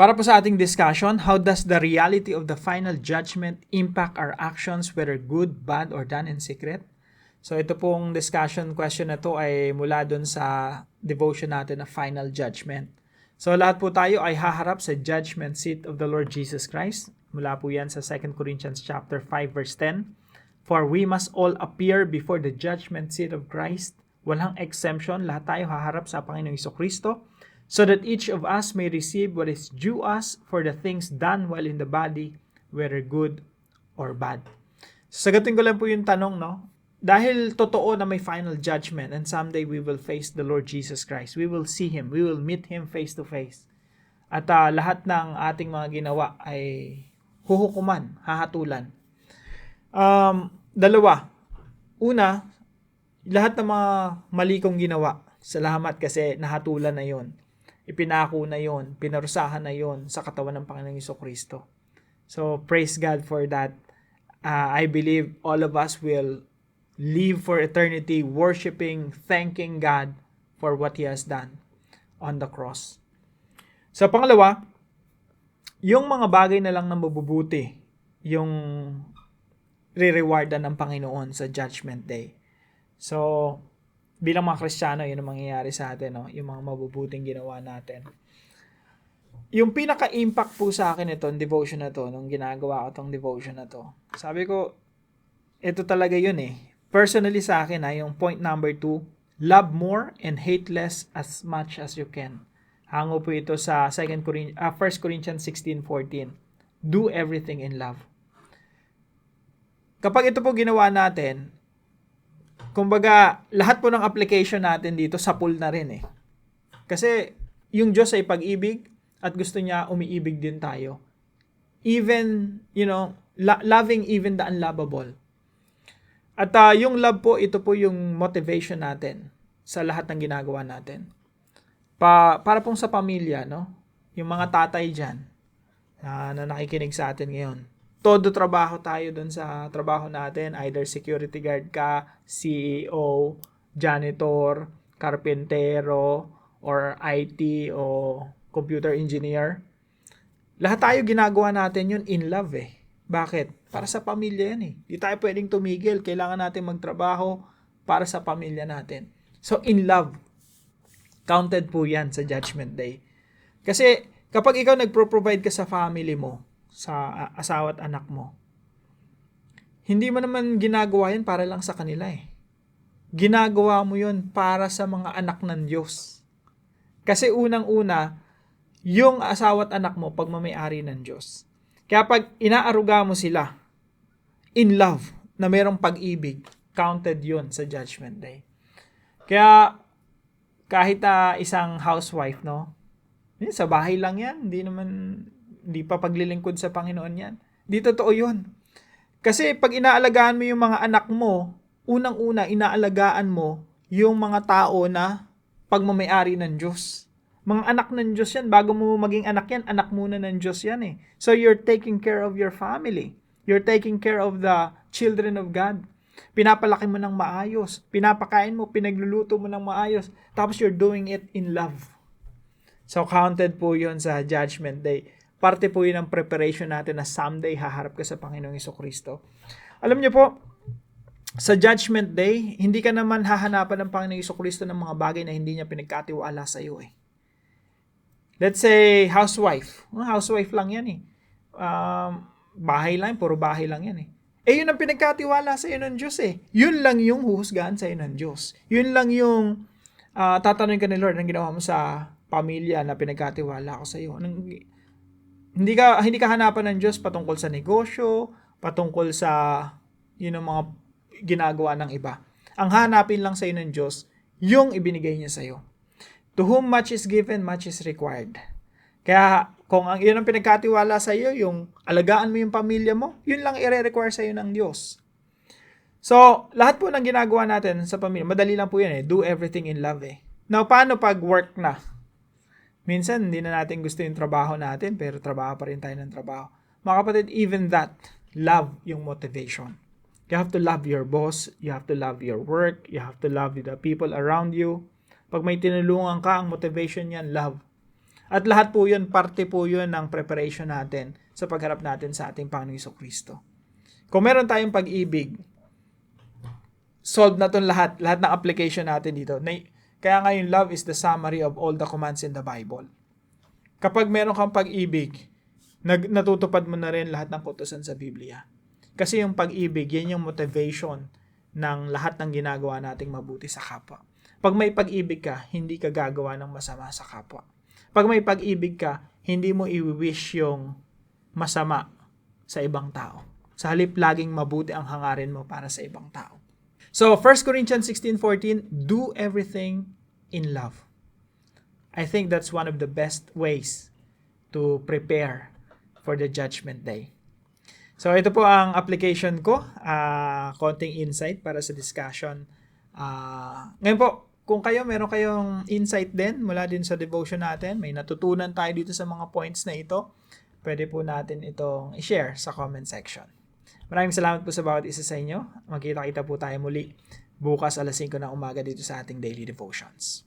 Para po sa ating discussion, how does the reality of the final judgment impact our actions, whether good, bad, or done in secret? So ito pong discussion question na to ay mula dun sa devotion natin na final judgment. So lahat po tayo ay haharap sa judgment seat of the Lord Jesus Christ. Mula po yan sa 2 Corinthians chapter 5 verse 10. For we must all appear before the judgment seat of Christ. Walang exemption, lahat tayo haharap sa Panginoong Jesucristo, so that each of us may receive what is due us for the things done while in the body, whether good or bad. Sagatin ko lang po yung tanong, no? Dahil totoo na may final judgment and someday we will face the Lord Jesus Christ. We will see Him. We will meet Him face to face. At lahat ng ating mga ginawa ay huhukuman, hahatulan. Dalawa. Una, lahat ng mga mali kong ginawa, salamat kasi nahatulan na yon. Ipinako na yon, pinarusahan na yon sa katawan ng Panginoong Jesucristo. So, praise God for that. I believe all of us will live for eternity worshiping, thanking God for what He has done on the cross. So, pangalawa, yung mga bagay na lang na mabubuti, yung re-rewardan ng Panginoon sa Judgment Day. So, bilang mga Kristiyano, yun ang mangyayari sa atin, no? Yung mga mabubuting ginawa natin. Yung pinaka-impact po sa akin itong devotion na to, nung ginagawa ko itong devotion na to, sabi ko, ito talaga yun eh. Personally sa akin, yung point number 2, love more and hate less as much as you can. Hango po ito sa 1 Corinthians 16:14. Do everything in love. Kapag ito po ginawa natin, kumbaga, lahat po ng application natin dito sa pool na rin eh. Kasi yung Diyos ay pag-ibig at gusto niya umiibig din tayo. Even, loving even the unlovable. At yung love po, ito po yung motivation natin sa lahat ng ginagawa natin. Para pong sa pamilya, no? Yung mga tatay dyan na nakikinig sa atin ngayon. Todo trabaho tayo dun sa trabaho natin. Either security guard ka, CEO, janitor, karpentero, or IT o computer engineer. Lahat tayo ginagawa natin yun in love eh. Bakit? Para sa pamilya yan eh. Di tayo pwedeng tumigil. Kailangan natin magtrabaho para sa pamilya natin. So in love. Counted po yan sa Judgment Day. Kasi kapag ikaw nagpro-provide ka sa family mo, sa asawa at anak mo, hindi mo naman ginagawa yan para lang sa kanila eh. Ginagawa mo yun para sa mga anak ng Diyos. Kasi unang-una, yung asawa at anak mo pagmamay-ari ng Diyos. Kaya pag inaaruga mo sila in love, na mayroong pag-ibig, counted yun sa Judgment Day. Kaya kahit isang housewife, no? Sa bahay lang yan, hindi pa paglilingkod sa Panginoon yan. Di totoo yun. Kasi pag inaalagaan mo yung mga anak mo, unang-una, inaalagaan mo yung mga tao na pagmamayari ng Diyos. Mga anak ng Diyos yan. Bago mo maging anak yan, anak muna ng Diyos yan eh. So you're taking care of your family. You're taking care of the children of God. Pinapalaki mo ng maayos. Pinapakain mo, pinagluluto mo ng maayos. Tapos you're doing it in love. So counted po yun sa Judgment Day. Parte po yun ang preparation natin na someday haharap ka sa Panginoong Jesucristo. Alam niyo po, sa Judgment Day, hindi ka naman hahanapan ng Panginoong Jesucristo ng mga bagay na hindi niya pinagkatiwala sa iyo eh. Let's say, housewife. Housewife lang yan eh. Bahay lang, puro bahay lang yan eh. Yun ang pinagkatiwala sa iyo ng Diyos eh. Yun lang yung huhusgahan sa iyo ng Diyos. Yun lang yung tatanungin ka ni Lord, ang ginawa mo sa pamilya na pinagkatiwala ko sa iyo. Hindi ka hanapan ng Diyos patungkol sa negosyo, patungkol sa mga ginagawa ng iba. Ang hanapin lang sa iyo ng Diyos, yung ibinigay niya sa iyo. To whom much is given, much is required. Kaya kung yun ang pinagkatiwala sa iyo, yung alagaan mo yung pamilya mo, yun lang i-require sa iyo ng Diyos. So, lahat po ng ginagawa natin sa pamilya, madali lang po yan eh. Do everything in love eh. Now, paano pag work na? Minsan, hindi na natin gusto yung trabaho natin, pero trabaho pa rin tayo ng trabaho. Mga kapatid, even that, love yung motivation. You have to love your boss, you have to love your work, you have to love the people around you. Pag may tinulungan ka, ang motivation yan, love. At lahat po yun, parte po yun ng preparation natin sa pagharap natin sa ating Panginoong Jesucristo. Kung meron tayong pag-ibig, solve na itong lahat ng application natin dito. Kaya nga yung love is the summary of all the commands in the Bible. Kapag meron kang pag-ibig, natutupad mo na rin lahat ng kautusan sa Biblia. Kasi yung pag-ibig, yan yung motivation ng lahat ng ginagawa nating mabuti sa kapwa. Pag may pag-ibig ka, hindi ka gagawa ng masama sa kapwa. Pag may pag-ibig ka, hindi mo i-wish yung masama sa ibang tao. Sa halip, laging mabuti ang hangarin mo para sa ibang tao. So, 1 Corinthians 16:14, do everything in love. I think that's one of the best ways to prepare for the judgment day. So, ito po ang application ko. Konting insight para sa discussion. Ngayon po, kung meron kayong insight din mula din sa devotion natin, may natutunan tayo dito sa mga points na ito, pwede po natin itong i-share sa comment section. Maraming salamat po sa bawat isa sa inyo. Magkita-kita po tayo muli bukas 5:00 ng umaga dito sa ating daily devotions.